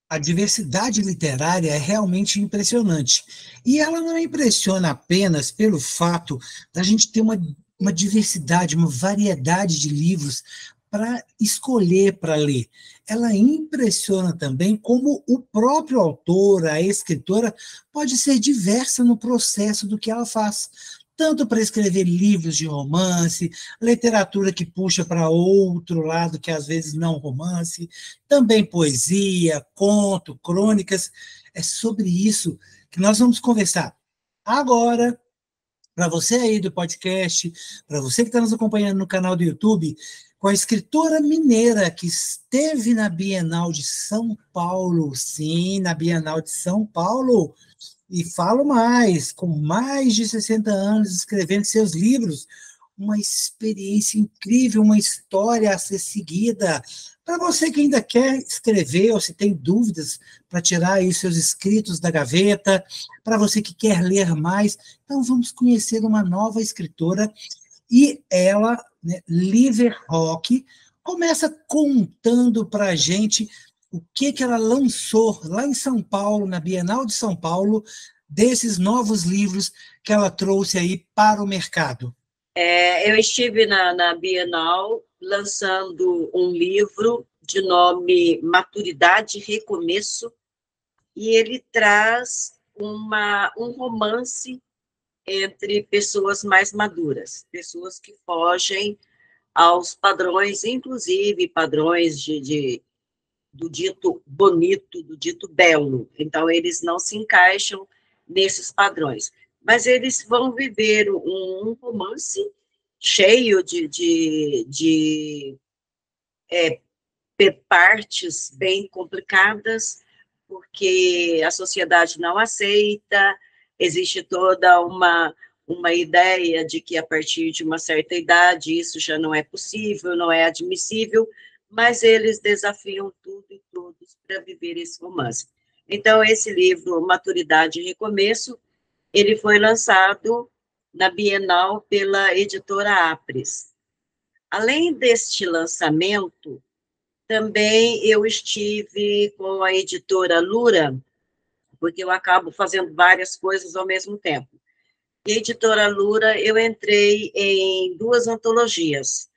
A diversidade literária é realmente impressionante. E ela não impressiona apenas pelo fato da gente ter uma diversidade, uma variedade de livros para escolher para ler. Ela impressiona também como o próprio autor, a escritora, pode ser diversa no processo do que ela faz. Tanto para escrever livros de romance, literatura que puxa para outro lado, que às vezes não romance, também poesia, conto, crônicas. É sobre isso que nós vamos conversar agora. Para você aí do podcast, para você que está nos acompanhando no canal do YouTube, com a escritora mineira que esteve na Bienal de São Paulo, sim, na Bienal de São Paulo, e falo mais, com mais de 60 anos escrevendo seus livros, uma experiência incrível, uma história a ser seguida. Para você que ainda quer escrever, ou se tem dúvidas para tirar aí seus escritos da gaveta, para você que quer ler mais, então vamos conhecer uma nova escritora, e ela, né, Liver Rock, começa contando para a gente o que ela lançou lá em São Paulo, na Bienal de São Paulo, desses novos livros que ela trouxe aí para o mercado. Eu estive na Bienal lançando um livro de nome Maturidade e Recomeço, e ele traz um romance entre pessoas mais maduras, pessoas que fogem aos padrões, inclusive padrões do dito bonito, do dito belo. Então, eles não se encaixam nesses padrões. Mas eles vão viver um romance cheio partes bem complicadas, porque a sociedade não aceita, existe toda uma ideia de que a partir de uma certa idade isso já não é possível, não é admissível, mas eles desafiam tudo e todos para viver esse romance. Então, esse livro, Maturidade e Recomeço, ele foi lançado na Bienal pela editora Apres. Além deste lançamento, também eu estive com a editora Lura, porque eu acabo fazendo várias coisas ao mesmo tempo. E a editora Lura, eu entrei em duas antologias.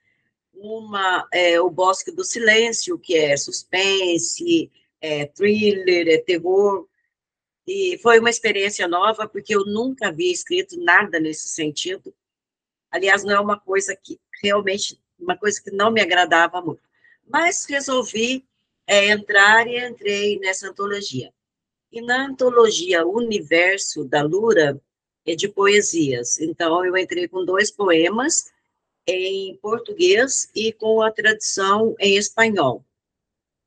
Uma é O Bosque do Silêncio, que é suspense, é thriller, é terror, e foi uma experiência nova, porque eu nunca havia escrito nada nesse sentido. Aliás, não é uma coisa que realmente, uma coisa que não me agradava muito. Mas resolvi entrar e entrei nessa antologia. E na antologia Universo, da Lura, é de poesias. Então, eu entrei com dois poemas em português e com a tradução em espanhol.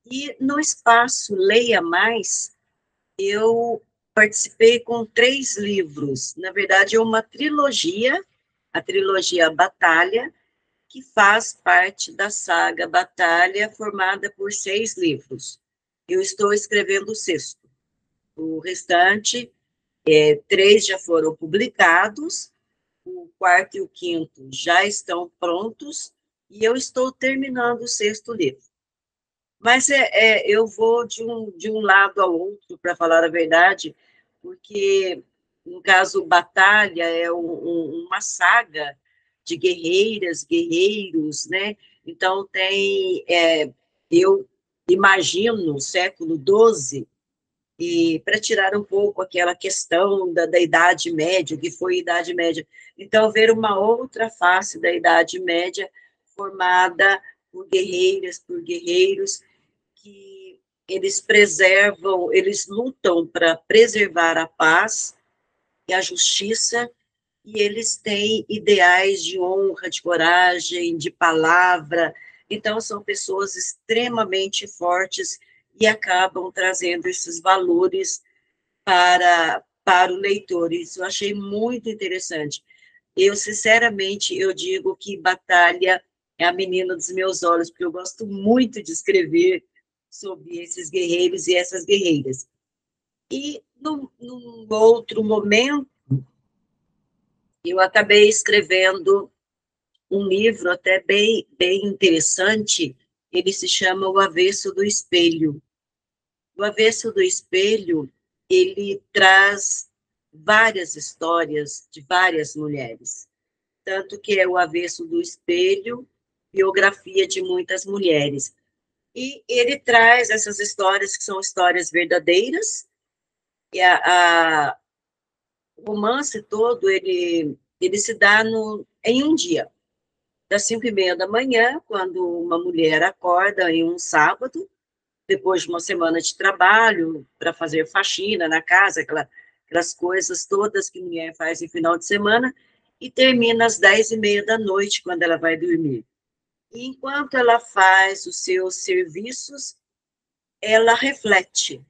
E no espaço Leia Mais, eu participei com três livros. Na verdade, é uma trilogia, a trilogia Batalha, que faz parte da saga Batalha, formada por 6 livros. Eu estou escrevendo o sexto. O restante, 3 já foram publicados, o quarto e o quinto já estão prontos, e eu estou terminando o sexto livro. Mas eu vou de um lado ao outro, para falar a verdade, porque, no caso, Batalha é uma saga de guerreiras, guerreiros, né? Então, eu imagino, o século XII, e para tirar um pouco aquela questão da Idade Média, que foi a Idade Média. Então, ver uma outra face da Idade Média formada por guerreiras, por guerreiros, que eles preservam, eles lutam para preservar a paz e a justiça, e eles têm ideais de honra, de coragem, de palavra. Então, são pessoas extremamente fortes e acabam trazendo esses valores para o leitor. Isso eu achei muito interessante. Eu, sinceramente, eu digo que Batalha é a menina dos meus olhos, porque eu gosto muito de escrever sobre esses guerreiros e essas guerreiras. E, num outro momento, eu acabei escrevendo um livro até bem interessante, ele se chama O Avesso do Espelho. O Avesso do Espelho, ele traz várias histórias de várias mulheres, tanto que é o Avesso do Espelho, biografia de muitas mulheres. E ele traz essas histórias que são histórias verdadeiras, e o romance todo, ele se dá em um dia, das 5:30 da manhã, quando uma mulher acorda em um sábado, depois de uma semana de trabalho, para fazer faxina na casa, aquelas coisas todas que mulher faz em final de semana, e termina às 10:30 da noite, quando ela vai dormir. E enquanto ela faz os seus serviços, ela reflete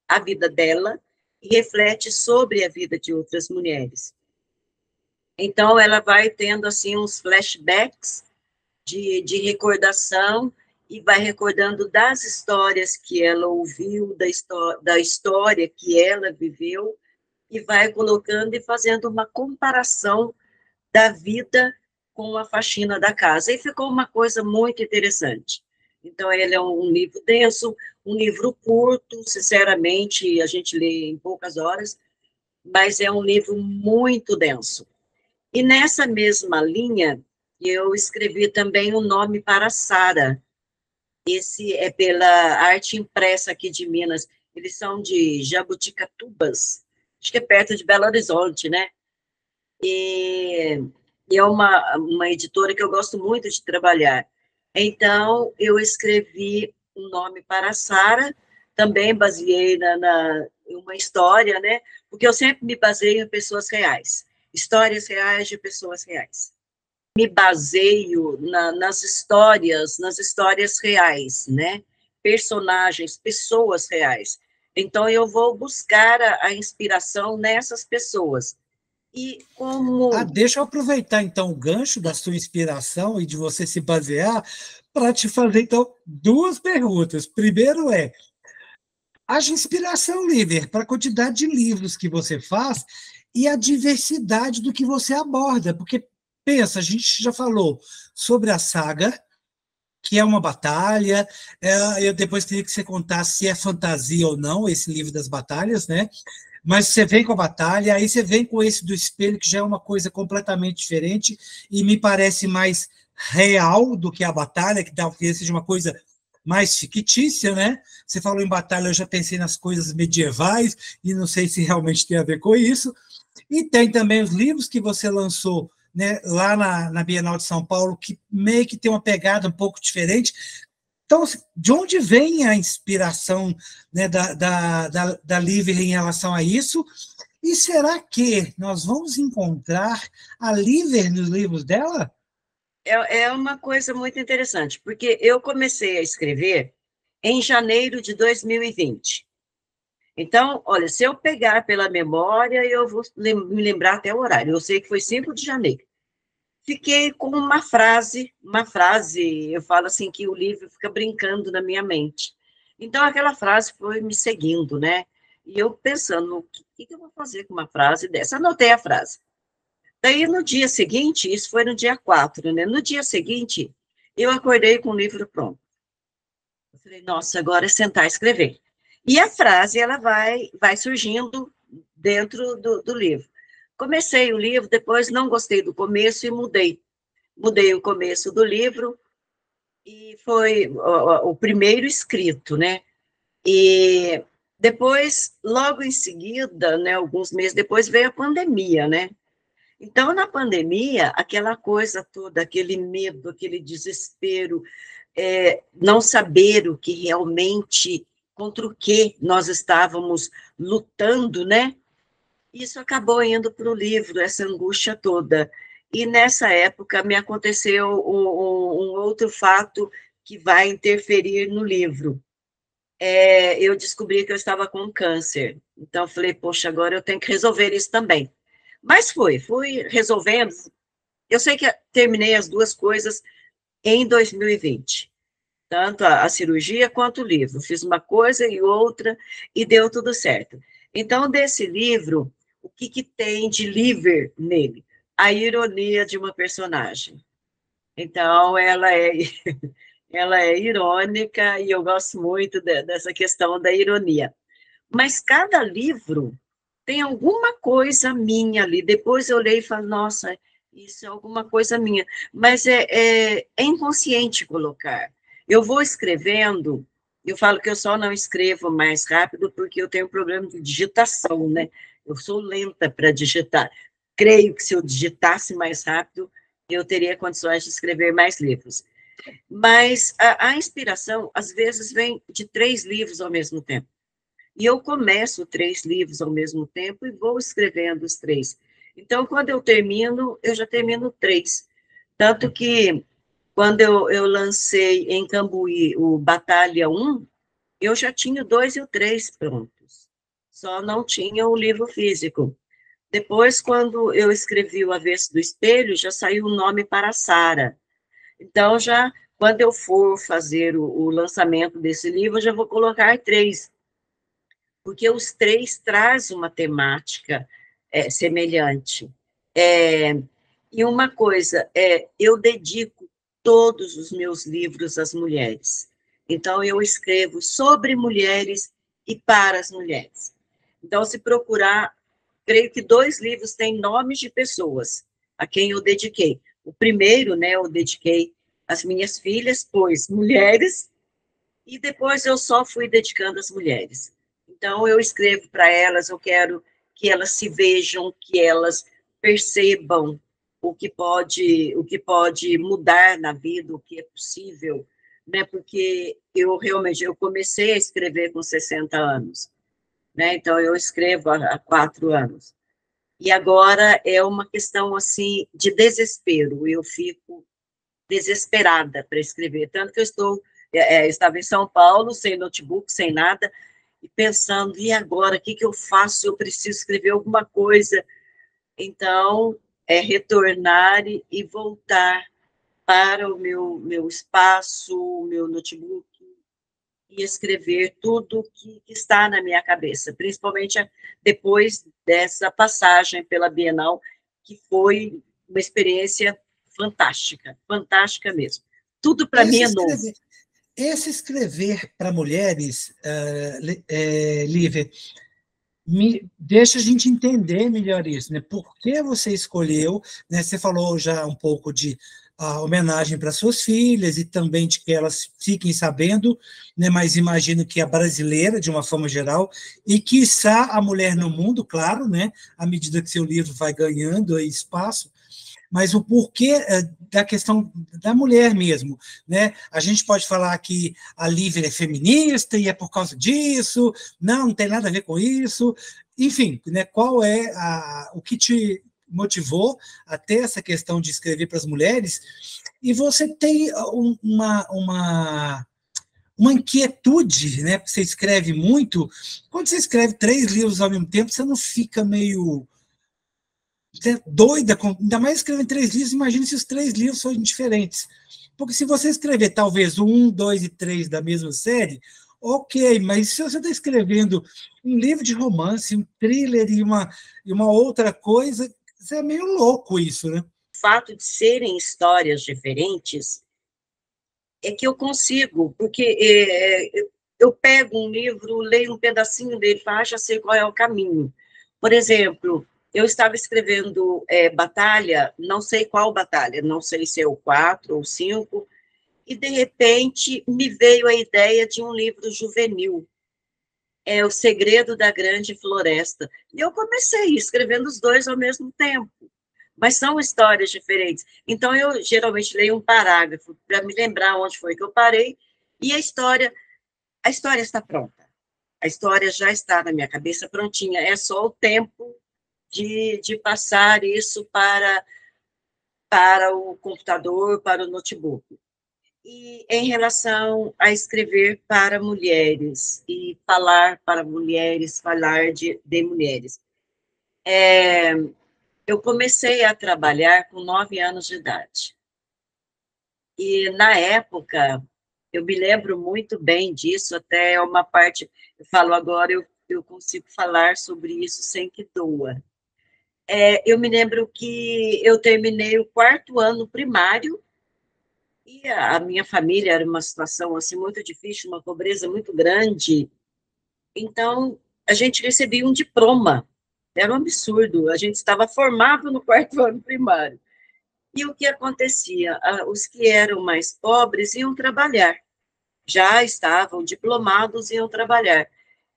a vida dela e reflete sobre a vida de outras mulheres. Então, ela vai tendo, assim, uns flashbacks de recordação e vai recordando das histórias que ela ouviu, da história que ela viveu, e vai colocando e fazendo uma comparação da vida com a faxina da casa. E ficou uma coisa muito interessante. Então, ele é um livro denso, um livro curto, sinceramente, a gente lê em poucas horas, mas é um livro muito denso. E nessa mesma linha, eu escrevi também O Nome para Sara. Esse é pela Arte Impressa aqui de Minas. Eles são de Jabuticatubas, acho que é perto de Belo Horizonte, né? E é uma editora que eu gosto muito de trabalhar. Então, eu escrevi Um Nome para Sara, também baseei em uma história, né? Porque eu sempre me baseio em pessoas reais, histórias reais de pessoas reais. Me baseio nas histórias reais, né? Personagens, pessoas reais. Então, eu vou buscar a inspiração nessas pessoas. E como... Deixa eu aproveitar, então, o gancho da sua inspiração e de você se basear para te fazer, então, duas perguntas. Primeiro haja inspiração, líder, para a quantidade de livros que você faz e a diversidade do que você aborda, porque, pensa, a gente já falou sobre a saga, que é uma batalha, eu depois queria que você contasse se é fantasia ou não, esse livro das batalhas, né? Mas você vem com a batalha, aí você vem com esse do espelho, que já é uma coisa completamente diferente, e me parece mais real do que a batalha, que talvez seja uma coisa mais fictícia, né? Você falou em batalha, eu já pensei nas coisas medievais, e não sei se realmente tem a ver com isso. E tem também os livros que você lançou, né, lá na Bienal de São Paulo, que meio que tem uma pegada um pouco diferente. Então, de onde vem a inspiração, né, da Livre em relação a isso? E será que nós vamos encontrar a Livre nos livros dela? É uma coisa muito interessante, porque eu comecei a escrever em janeiro de 2020. Então, olha, se eu pegar pela memória, eu vou me lembrar até o horário. Eu sei que foi 5 de janeiro. Fiquei com uma frase, eu falo assim, que o livro fica brincando na minha mente. Então, aquela frase foi me seguindo, né? E eu pensando, o que eu vou fazer com uma frase dessa? Anotei a frase. Daí, no dia seguinte, isso foi no dia 4, né? No dia seguinte, eu acordei com o livro pronto. Eu falei, nossa, agora é sentar e escrever. E a frase, ela vai surgindo dentro do livro. Comecei o livro, depois não gostei do começo e mudei. Mudei o começo do livro e foi o primeiro escrito, né? E depois, logo em seguida, né, alguns meses depois, veio a pandemia, né? Então, na pandemia, aquela coisa toda, aquele medo, aquele desespero, não saber o que realmente, contra o que nós estávamos lutando, né? Isso acabou indo para o livro, essa angústia toda. E nessa época me aconteceu um outro fato que vai interferir no livro. Eu descobri que eu estava com câncer. Então, falei, poxa, agora eu tenho que resolver isso também. Mas fui resolvendo. Eu sei que terminei as duas coisas em 2020, tanto a cirurgia quanto o livro. Fiz uma coisa e outra, e deu tudo certo. Então, desse livro, o que tem de livre nele? A ironia de uma personagem. Então, ela é ela é irônica e eu gosto muito dessa questão da ironia. Mas cada livro tem alguma coisa minha ali. Depois eu leio e falo, nossa, isso é alguma coisa minha. Mas é inconsciente colocar. Eu vou escrevendo, eu falo que eu só não escrevo mais rápido porque eu tenho problema de digitação, né? Eu sou lenta para digitar. Creio que se eu digitasse mais rápido, eu teria condições de escrever mais livros. Mas a inspiração, às vezes, vem de 3 livros ao mesmo tempo. E eu começo 3 livros ao mesmo tempo e vou escrevendo os 3. Então, quando eu termino, eu já termino 3. Tanto que, quando eu lancei em Cambuí o Batalha 1, eu já tinha o 2 e o 3 prontos. Só não tinha o livro físico. Depois, quando eu escrevi O Avesso do Espelho, já saiu o nome para Sara. Então, já, quando eu for fazer o lançamento desse livro, eu já vou colocar 3, porque os 3 trazem uma temática semelhante. É, e uma coisa, eu dedico todos os meus livros às mulheres. Então, eu escrevo sobre mulheres e para as mulheres. Então, se procurar, creio que 2 livros têm nomes de pessoas a quem eu dediquei. O primeiro, né, eu dediquei às minhas filhas, pois mulheres, e depois eu só fui dedicando às mulheres. Então, eu escrevo para elas, eu quero que elas se vejam, que elas percebam o que pode mudar na vida, o que é possível, né? Porque eu realmente eu comecei a escrever com 60 anos, né? Então eu escrevo há 4 anos. E agora é uma questão assim de desespero. Eu fico desesperada para escrever, tanto que eu estava em São Paulo, sem notebook, sem nada, e pensando, e agora, o que, que eu faço? Eu preciso escrever alguma coisa. Então, é retornar e voltar para o meu espaço, o meu notebook, e escrever tudo que está na minha cabeça, principalmente depois dessa passagem pela Bienal, que foi uma experiência fantástica, fantástica mesmo. Tudo para mim Esse é novo. escrever, esse escrever para mulheres, Lívia, deixa a gente entender melhor isso, né? Por que você escolheu, né? Você falou já um pouco de homenagem para suas filhas e também de que elas fiquem sabendo, né? Mas imagino que a brasileira, de uma forma geral, e quiçá a mulher no mundo, claro, né? À medida que seu livro vai ganhando aí espaço, mas o porquê da questão da mulher mesmo, né? A gente pode falar que a Lívia é feminista e é por causa disso, não tem nada a ver com isso, enfim, né? Qual é o que te motivou a ter essa questão de escrever para as mulheres? E você tem uma inquietude, né? Porque você escreve muito. Quando você escreve 3 livros ao mesmo tempo, você não fica meio doida, ainda mais escrevendo 3 livros, imagine se os 3 livros forem diferentes. Porque se você escrever talvez o 1, 2 e 3 da mesma série, ok, mas se você está escrevendo um livro de romance, um thriller e uma outra coisa, é meio louco isso, né? O fato de serem histórias diferentes é que eu consigo, porque eu pego um livro, leio um pedacinho dele, falo, já sei qual é o caminho. Por exemplo, eu estava escrevendo Batalha, não sei qual Batalha, não sei se é o 4 ou 5, e de repente me veio a ideia de um livro juvenil, é O Segredo da Grande Floresta. E eu comecei escrevendo os 2 ao mesmo tempo, mas são histórias diferentes. Então, eu geralmente leio um parágrafo para me lembrar onde foi que eu parei, e a história está pronta. A história já está na minha cabeça prontinha, é só o tempo de passar isso para o computador, para o notebook. E em relação a escrever para mulheres e falar para mulheres, falar de mulheres. Eu comecei a trabalhar com 9 anos de idade. E, na época, eu me lembro muito bem disso, até uma parte, eu falo agora, eu consigo falar sobre isso sem que doa. Eu me lembro que eu terminei o 4º ano primário E a minha família era uma situação assim muito difícil, uma pobreza muito grande. Então, a gente recebia um diploma. Era um absurdo. A gente estava formado no quarto ano primário. E o que acontecia? Os que eram mais pobres iam trabalhar. Já estavam diplomados, iam trabalhar.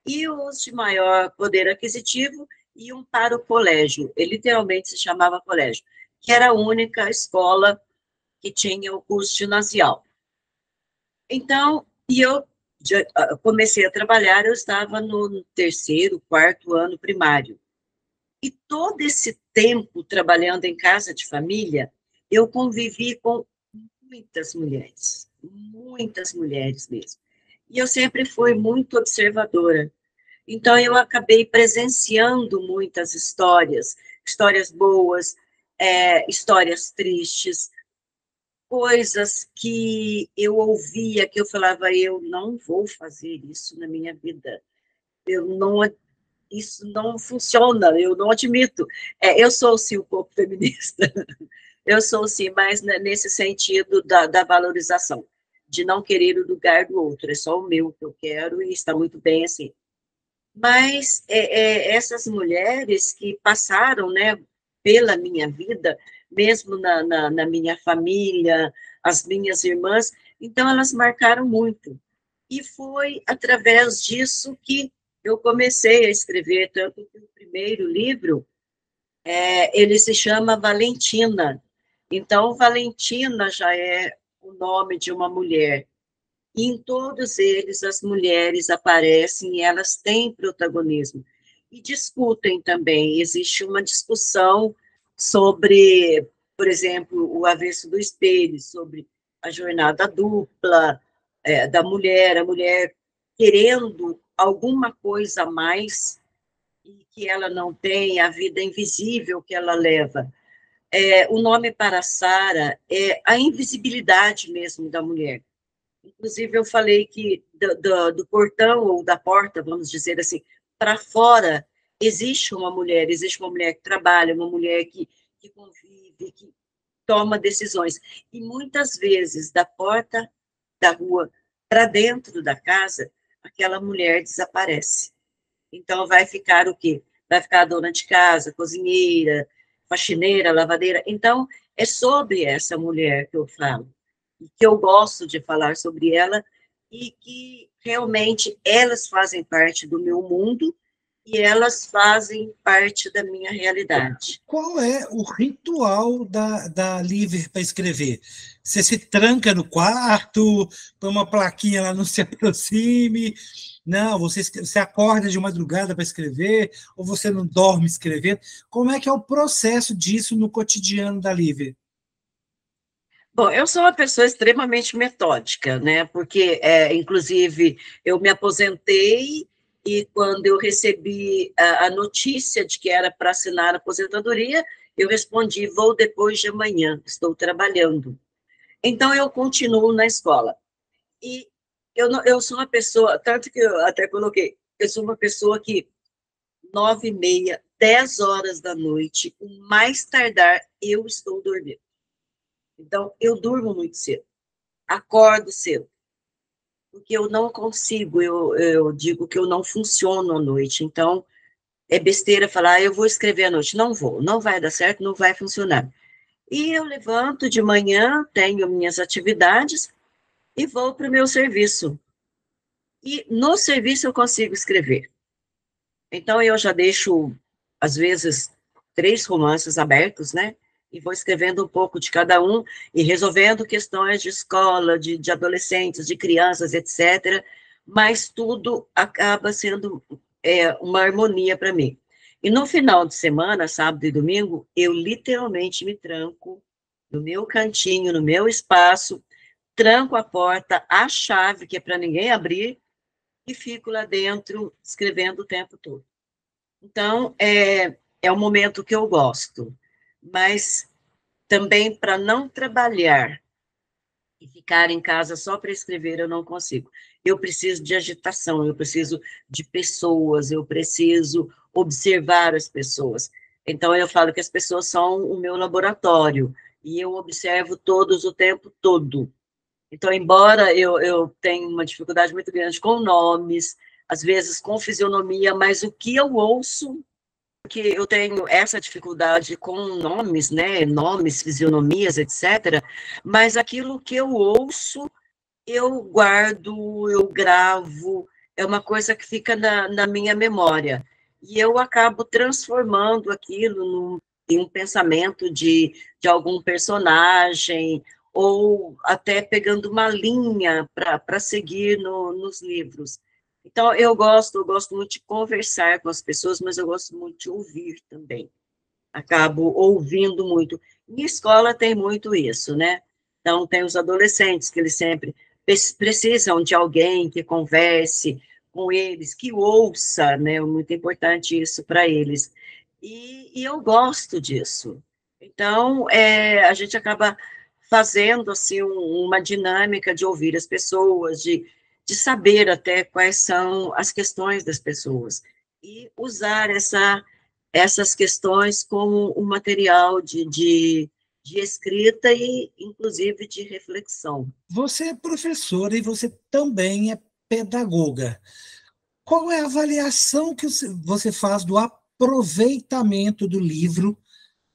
E os de maior poder aquisitivo iam para o colégio. Ele literalmente se chamava colégio, que era a única escola que tinha o curso ginasial. Então, eu comecei a trabalhar, eu estava no terceiro, quarto ano primário. E todo esse tempo trabalhando em casa de família, eu convivi com muitas mulheres mesmo. E eu sempre fui muito observadora. Então, eu acabei presenciando muitas histórias, histórias boas, histórias tristes, coisas que eu ouvia, que eu falava, eu não vou fazer isso na minha vida. Eu não, isso não funciona, eu não admito. Eu sou, sim, um pouco feminista. Eu sou, sim, mais nesse sentido da valorização, de não querer o lugar do outro, é só o meu que eu quero e está muito bem assim. Mas essas mulheres que passaram, né, pela minha vida, mesmo na minha família, as minhas irmãs, então elas marcaram muito. E foi através disso que eu comecei a escrever, tanto que o primeiro livro, ele se chama Valentina. Então, Valentina já é o nome de uma mulher. E em todos eles, as mulheres aparecem e elas têm protagonismo. E discutem também. Existe uma discussão sobre, por exemplo, o avesso do espelho, sobre a jornada dupla da mulher, a mulher querendo alguma coisa a mais e que ela não tem, a vida invisível que ela leva. O nome para Sara é a invisibilidade mesmo da mulher. Inclusive, eu falei que do portão ou da porta, vamos dizer assim, para fora, existe uma mulher que trabalha, uma mulher que convive, que toma decisões. E muitas vezes, da porta da rua para dentro da casa, aquela mulher desaparece. Então, vai ficar o quê? Vai ficar a dona de casa, cozinheira, faxineira, lavadeira. Então, é sobre essa mulher que eu falo, e que eu gosto de falar sobre ela, e que realmente elas fazem parte do meu mundo e elas fazem parte da minha realidade. Qual é o ritual da Liver para escrever? Você se tranca no quarto, põe uma plaquinha lá, não se aproxime. Não, você acorda de madrugada para escrever, ou você não dorme escrevendo. Como é que é o processo disso no cotidiano da Liver? Bom, eu sou uma pessoa extremamente metódica, né? Porque, inclusive, eu me aposentei e quando eu recebi a notícia de que era para assinar a aposentadoria, eu respondi: vou depois de amanhã, estou trabalhando. Então, eu continuo na escola. E eu sou uma pessoa, tanto que eu até coloquei, eu sou uma pessoa que 9h30, 10 horas da noite, o mais tardar, eu estou dormindo. Então, eu durmo muito cedo, acordo cedo, porque eu não consigo, eu digo que eu não funciono à noite, então é besteira falar, eu vou escrever à noite. Não vou, não vai dar certo, não vai funcionar. E eu levanto de manhã, tenho minhas atividades e vou para o meu serviço. E no serviço eu consigo escrever. Então eu já deixo, às vezes, 3 romances abertos, né? E vou escrevendo um pouco de cada um e resolvendo questões de escola, de adolescentes, de crianças, etc. Mas tudo acaba sendo uma harmonia para mim. E no final de semana, sábado e domingo, eu literalmente me tranco no meu cantinho, no meu espaço, tranco a porta, a chave, que é para ninguém abrir, e fico lá dentro escrevendo o tempo todo. Então, é um momento que eu gosto, mas também para não trabalhar e ficar em casa só para escrever, eu não consigo. Eu preciso de agitação, eu preciso de pessoas, eu preciso observar as pessoas. Então, eu falo que as pessoas são o meu laboratório, e eu observo todos o tempo todo. Então, embora eu tenha uma dificuldade muito grande com nomes, às vezes com fisionomia, mas o que eu ouço, que eu tenho essa dificuldade com nomes, né, nomes, fisionomias, etc., mas aquilo que eu ouço, eu guardo, eu gravo, é uma coisa que fica na minha memória. E eu acabo transformando aquilo em um pensamento de algum personagem, ou até pegando uma linha para seguir nos livros. Então, eu gosto muito de conversar com as pessoas, mas eu gosto muito de ouvir também. Acabo ouvindo muito. Em escola tem muito isso, né? Então, tem os adolescentes que eles sempre precisam de alguém que converse com eles, que ouça, né? Muito importante isso para eles. E eu gosto disso. Então, a gente acaba fazendo, assim, uma dinâmica de ouvir as pessoas, de saber até quais são as questões das pessoas, e usar essas questões como um material de escrita e, inclusive, de reflexão. Você é professora e você também é pedagoga. Qual é a avaliação que você faz do aproveitamento do livro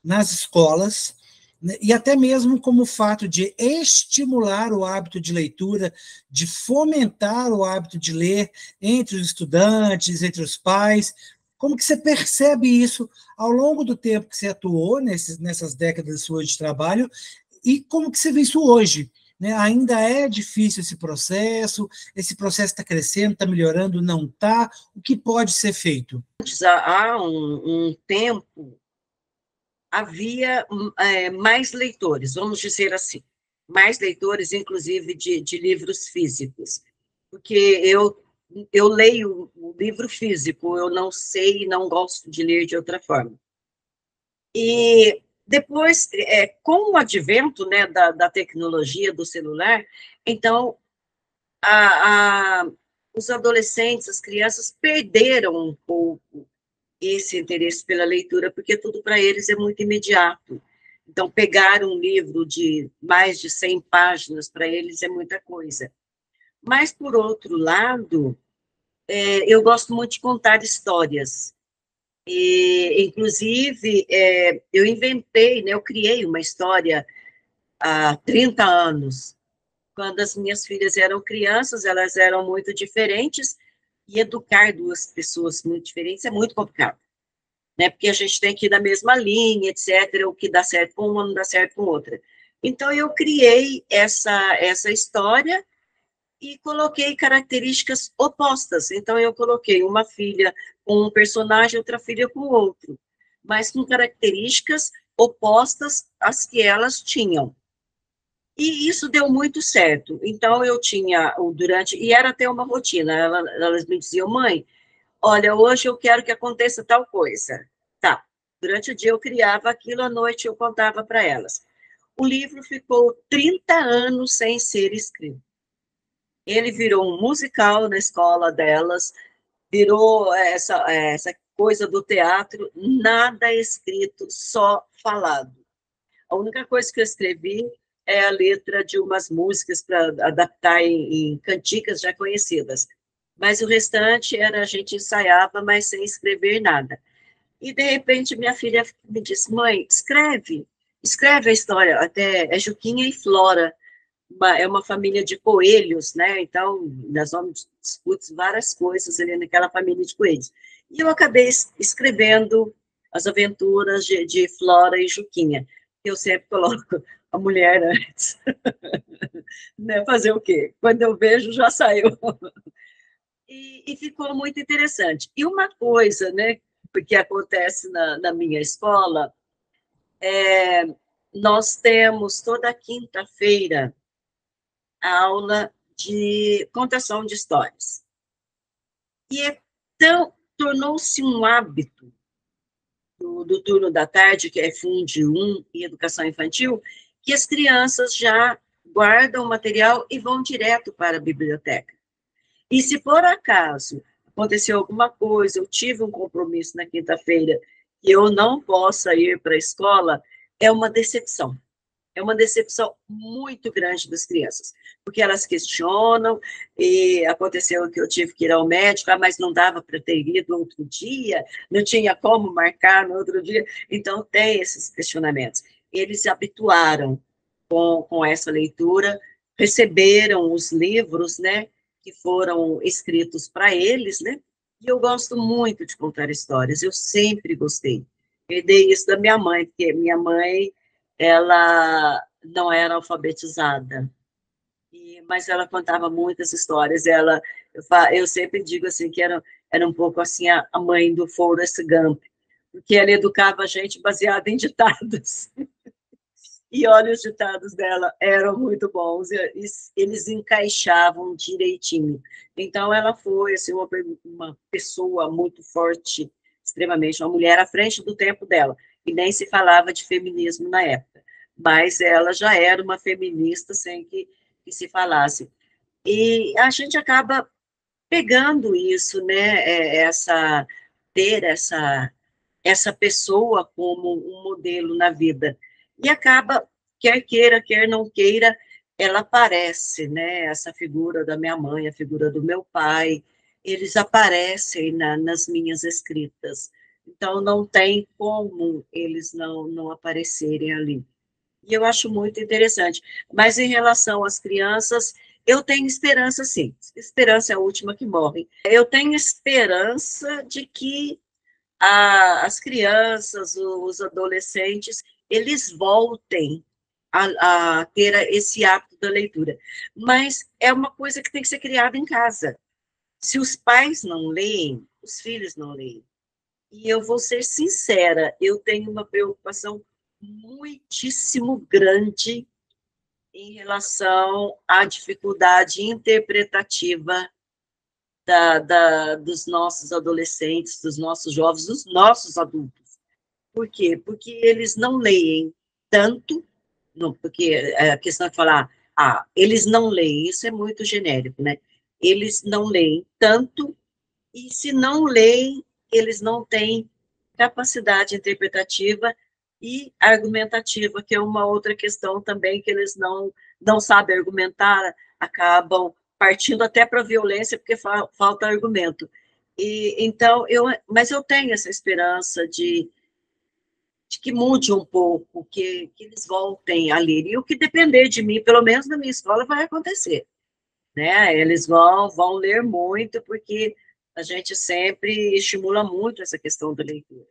nas escolas, né, e até mesmo como o fato de estimular o hábito de leitura, de fomentar o hábito de ler entre os estudantes, entre os pais? Como que você percebe isso ao longo do tempo que você atuou nessas décadas suas de trabalho, e como que você vê isso hoje? Né? Ainda é difícil esse processo está crescendo, está melhorando, não está? O que pode ser feito? Antes, há um tempo, havia mais leitores, vamos dizer assim, mais leitores, inclusive, de livros físicos, porque eu leio o livro físico, eu não sei e não gosto de ler de outra forma. E depois, com o advento, né, da tecnologia, do celular, então, a, a, os adolescentes, as crianças perderam um pouco esse interesse pela leitura, porque tudo para eles é muito imediato. Então, pegar um livro de mais de 100 páginas para eles é muita coisa. Mas, por outro lado, eu gosto muito de contar histórias. E, inclusive, eu inventei, né, eu criei uma história há 30 anos. Quando as minhas filhas eram crianças, elas eram muito diferentes, e educar duas pessoas muito diferentes é muito complicado, né? Porque a gente tem que ir na mesma linha, etc. O que dá certo com uma não dá certo com outra. Então, eu criei essa história e coloquei características opostas. Então, eu coloquei uma filha com um personagem, outra filha com outro, mas com características opostas às que elas tinham. E isso deu muito certo. Então, eu tinha, durante, e era até uma rotina, elas me diziam, mãe, olha, hoje eu quero que aconteça tal coisa. Tá. Durante o dia eu criava aquilo, à noite eu contava para elas. O livro ficou 30 anos sem ser escrito. Ele virou um musical na escola delas, virou essa coisa do teatro, nada escrito, só falado. A única coisa que eu escrevi é a letra de umas músicas para adaptar em canticas já conhecidas. Mas o restante era a gente ensaiava, mas sem escrever nada. E, de repente, minha filha me disse, mãe, escreve a história, até é Juquinha e Flora, é uma família de coelhos, né? Então, nós vamos discutir várias coisas ali naquela família de coelhos. E eu acabei escrevendo as aventuras de Flora e Juquinha. Eu sempre coloco a mulher antes. Né? Fazer o quê? Quando eu vejo, já saiu. E ficou muito interessante. E uma coisa, né, que acontece na minha escola, nós temos toda quinta-feira a aula de contação de histórias. E tornou-se um hábito do turno da tarde, que é Funde 1 e Educação Infantil, que as crianças já guardam o material e vão direto para a biblioteca. E se por acaso aconteceu alguma coisa, eu tive um compromisso na quinta-feira e eu não possa ir para a escola, é uma decepção. é uma decepção muito grande das crianças, porque elas questionam, e aconteceu que eu tive que ir ao médico, mas não dava para ter ido outro dia, não tinha como marcar no outro dia, então tem esses questionamentos. Eles se habituaram com essa leitura, receberam os livros, né, que foram escritos para eles, né, e eu gosto muito de contar histórias, eu sempre gostei. Herdei isso da minha mãe, porque minha mãe, ela não era alfabetizada, mas ela contava muitas histórias. Eu sempre digo assim que era um pouco assim a mãe do Forrest Gump, porque ela educava a gente baseada em ditados. E olha, os ditados dela eram muito bons, e eles encaixavam direitinho. Então, ela foi assim, uma pessoa muito forte, extremamente, uma mulher à frente do tempo dela, e nem se falava de feminismo na época, mas ela já era uma feminista sem que se falasse. E a gente acaba pegando isso, né, ter essa pessoa como um modelo na vida. E acaba, quer queira, quer não queira, ela aparece, né? Essa figura da minha mãe, a figura do meu pai, eles aparecem nas minhas escritas. Então, não tem como eles não aparecerem ali. E eu acho muito interessante. Mas em relação às crianças, eu tenho esperança, sim. Esperança é a última que morre. Eu tenho esperança de que as crianças, os adolescentes, eles voltem a ter esse hábito da leitura. Mas é uma coisa que tem que ser criada em casa. Se os pais não leem, os filhos não leem. E eu vou ser sincera, eu tenho uma preocupação muitíssimo grande em relação à dificuldade interpretativa dos nossos adolescentes, dos nossos jovens, dos nossos adultos. Por quê? Porque eles não leem tanto, não, porque a questão é falar, eles não leem, isso é muito genérico, né? Eles não leem tanto, e se não leem, eles não têm capacidade interpretativa e argumentativa, que é uma outra questão também, que eles não sabem argumentar, acabam partindo até para a violência, porque falta argumento. Então, mas eu tenho essa esperança de que mude um pouco, que eles voltem a ler. E o que depender de mim, pelo menos na minha escola, vai acontecer. Né? Eles vão ler muito, porque a gente sempre estimula muito essa questão da leitura,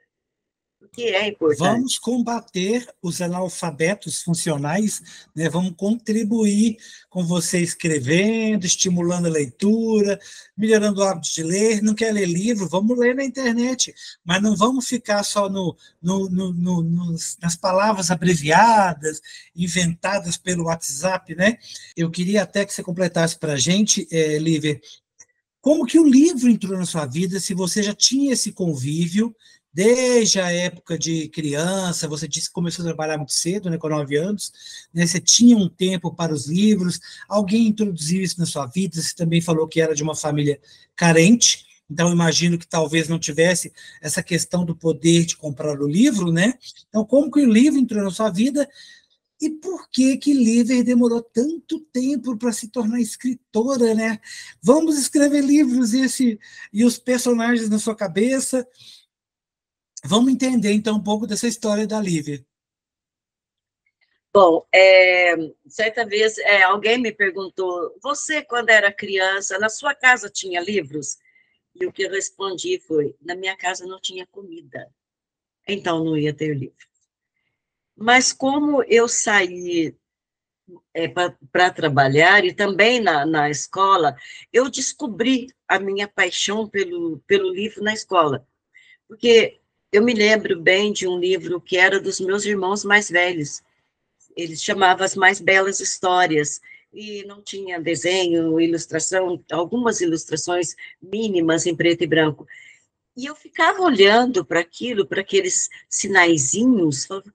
o que é importante. Vamos combater os analfabetos funcionais, né? Vamos contribuir com você escrevendo, estimulando a leitura, melhorando o hábito de ler. Não quer ler livro? Vamos ler na internet, mas não vamos ficar só nas palavras abreviadas, inventadas pelo WhatsApp, né? Eu queria até que você completasse para a gente, Lívia, como que o livro entrou na sua vida, se você já tinha esse convívio, desde a época de criança, você disse que começou a trabalhar muito cedo, né, com 9 anos, né, você tinha um tempo para os livros, alguém introduziu isso na sua vida, você também falou que era de uma família carente, então imagino que talvez não tivesse essa questão do poder de comprar o livro, né? Então, como que o livro entrou na sua vida e por que que Liver demorou tanto tempo para se tornar escritora, né? Vamos escrever livros e os personagens na sua cabeça. Vamos entender, então, um pouco dessa história da Liver. Bom, certa vez alguém me perguntou, você, quando era criança, na sua casa tinha livros? E o que eu respondi foi, na minha casa não tinha comida, então não ia ter livro. Mas como eu saí para trabalhar e também na escola, eu descobri a minha paixão pelo livro na escola, porque eu me lembro bem de um livro que era dos meus irmãos mais velhos, ele chamava As Mais Belas Histórias, e não tinha desenho, ilustração, algumas ilustrações mínimas em preto e branco. E eu ficava olhando para aquilo, para aqueles sinaizinhos, falava,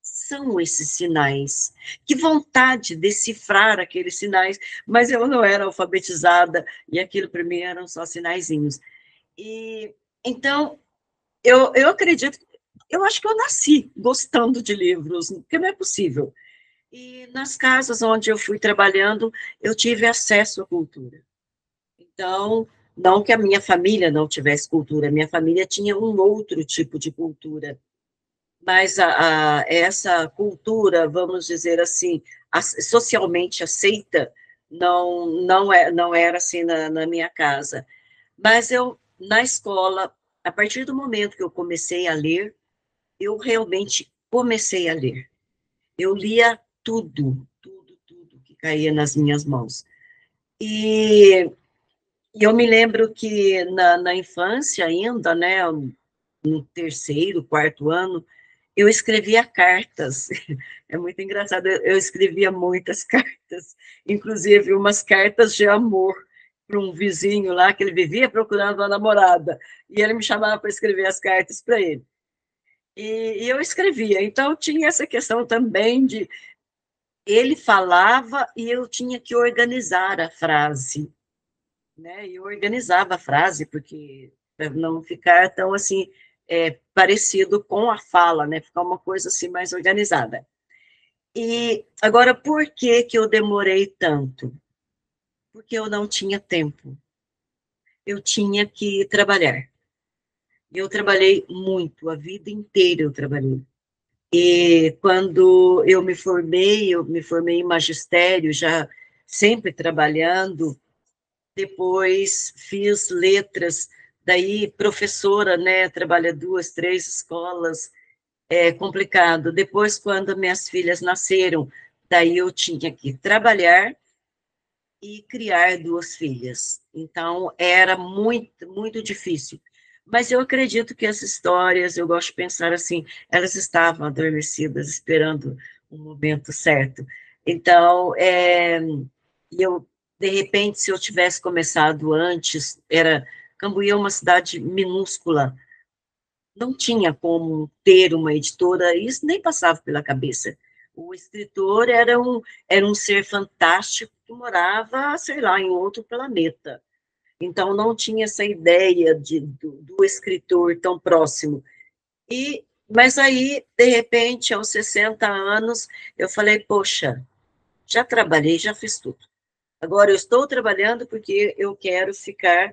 são esses sinais? Que vontade de decifrar aqueles sinais, mas eu não era alfabetizada, e aquilo para mim eram só sinaizinhos. E então, eu acredito, eu acho que eu nasci gostando de livros, porque não é possível. E nas casas onde eu fui trabalhando, eu tive acesso à cultura. Então, não que a minha família não tivesse cultura, a minha família tinha um outro tipo de cultura, mas essa cultura, vamos dizer assim, socialmente aceita, não era assim na minha casa. Mas eu, na escola, a partir do momento que eu comecei a ler, eu realmente comecei a ler. Eu lia tudo que caía nas minhas mãos. E eu me lembro que na infância ainda, né, no terceiro, quarto ano, eu escrevia cartas. É muito engraçado, eu escrevia muitas cartas, inclusive umas cartas de amor para um vizinho lá, que ele vivia procurando uma namorada, e ele me chamava para escrever as cartas para ele. E eu escrevia, então tinha essa questão também de ele falava e eu tinha que organizar a frase, né? Eu organizava a frase porque para não ficar tão assim parecido com a fala, né? Ficar uma coisa assim mais organizada. E agora, por que que eu demorei tanto? Porque eu não tinha tempo. Eu tinha que trabalhar. Eu trabalhei muito, a vida inteira eu trabalhei. E quando eu me formei em magistério, já sempre trabalhando. Depois fiz letras, daí professora, né, trabalha 2, 3 escolas, é complicado. Depois, quando minhas filhas nasceram, daí eu tinha que trabalhar e criar 2 filhas. Então, era muito difícil. Mas eu acredito que as histórias, eu gosto de pensar assim, elas estavam adormecidas, esperando o momento certo. Então, eu, de repente, se eu tivesse começado antes, Cambuí é uma cidade minúscula, não tinha como ter uma editora, isso nem passava pela cabeça. O escritor era um ser fantástico que morava, sei lá, em outro planeta. Então, não tinha essa ideia do escritor tão próximo. Mas aí, de repente, aos 60 anos, eu falei, poxa, já trabalhei, já fiz tudo. Agora eu estou trabalhando porque eu quero ficar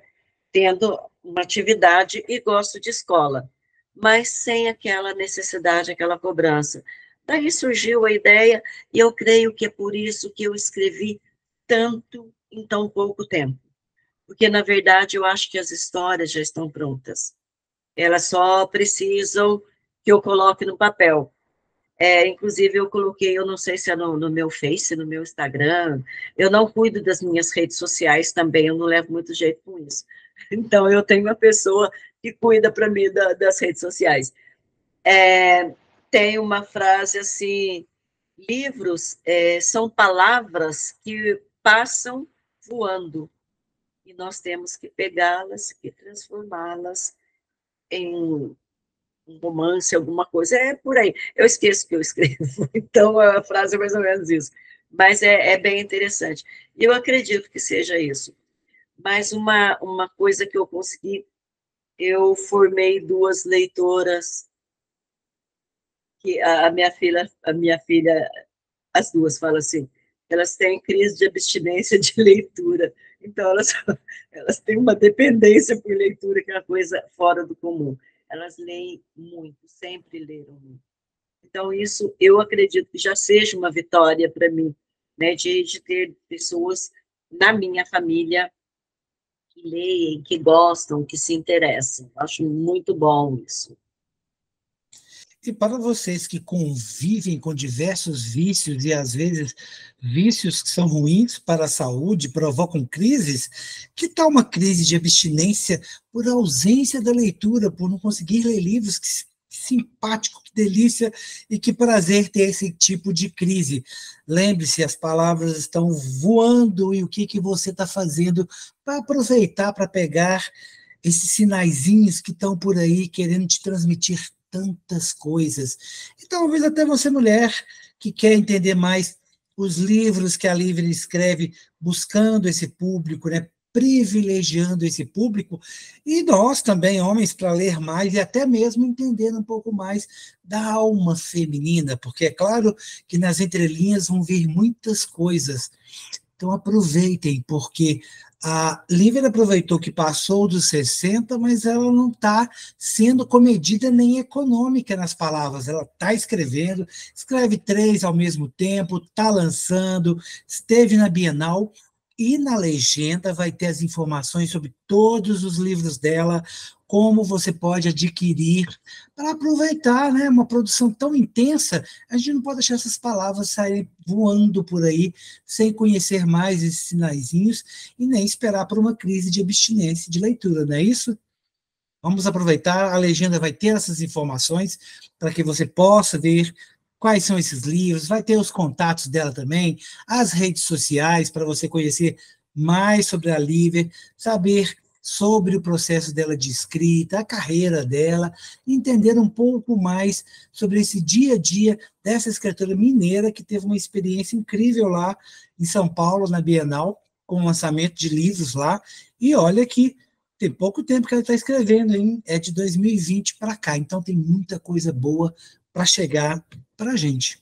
tendo uma atividade e gosto de escola, mas sem aquela necessidade, aquela cobrança. Daí surgiu a ideia, e eu creio que é por isso que eu escrevi tanto em tão pouco tempo. Porque, na verdade, eu acho que as histórias já estão prontas. Elas só precisam que eu coloque no papel. Inclusive, eu coloquei, eu não sei se é no meu Face, no meu Instagram, eu não cuido das minhas redes sociais também, eu não levo muito jeito com isso. Então, eu tenho uma pessoa que cuida para mim das redes sociais. Tem uma frase assim, livros são palavras que passam voando, e nós temos que pegá-las e transformá-las em um romance, alguma coisa, é por aí. Eu esqueço que eu escrevo, então a frase é mais ou menos isso. Mas é bem interessante. E eu acredito que seja isso. Mas uma coisa que eu consegui, eu formei 2 leitoras, que a minha filha, as 2 falam assim, elas têm crise de abstinência de leitura. Então, elas têm uma dependência por leitura, que é uma coisa fora do comum. Elas leem muito, sempre leram muito. Então, isso eu acredito que já seja uma vitória para mim, né, de ter pessoas na minha família que leem, que gostam, que se interessam. Acho muito bom isso. E para vocês que convivem com diversos vícios, e às vezes vícios que são ruins para a saúde, provocam crises, que tal uma crise de abstinência por ausência da leitura, por não conseguir ler livros? Que simpático, que delícia e que prazer ter esse tipo de crise. Lembre-se, as palavras estão voando, e o que você está fazendo para aproveitar, para pegar esses sinaizinhos que estão por aí querendo te transmitir tantas coisas. E talvez até você, mulher, que quer entender mais os livros que a Livre escreve, buscando esse público, né, privilegiando esse público, e nós também, homens, para ler mais e até mesmo entender um pouco mais da alma feminina, porque é claro que nas entrelinhas vão vir muitas coisas. Então aproveitem, porque a Lívia aproveitou que passou dos 60, mas ela não está sendo comedida nem econômica nas palavras. Ela está escrevendo, escreve 3 ao mesmo tempo, está lançando, esteve na Bienal, e na legenda vai ter as informações sobre todos os livros dela, como você pode adquirir, para aproveitar, né, uma produção tão intensa. A gente não pode deixar essas palavras saírem voando por aí, sem conhecer mais esses sinaizinhos, e nem esperar por uma crise de abstinência de leitura, não é isso? Vamos aproveitar, a legenda vai ter essas informações, para que você possa ver quais são esses livros, vai ter os contatos dela também, as redes sociais, para você conhecer mais sobre a Lívia, saber sobre o processo dela de escrita, a carreira dela, entender um pouco mais sobre esse dia a dia dessa escritora mineira que teve uma experiência incrível lá em São Paulo, na Bienal, com o lançamento de livros lá, e olha que tem pouco tempo que ela está escrevendo, hein? É de 2020 para cá, então tem muita coisa boa para chegar para a gente.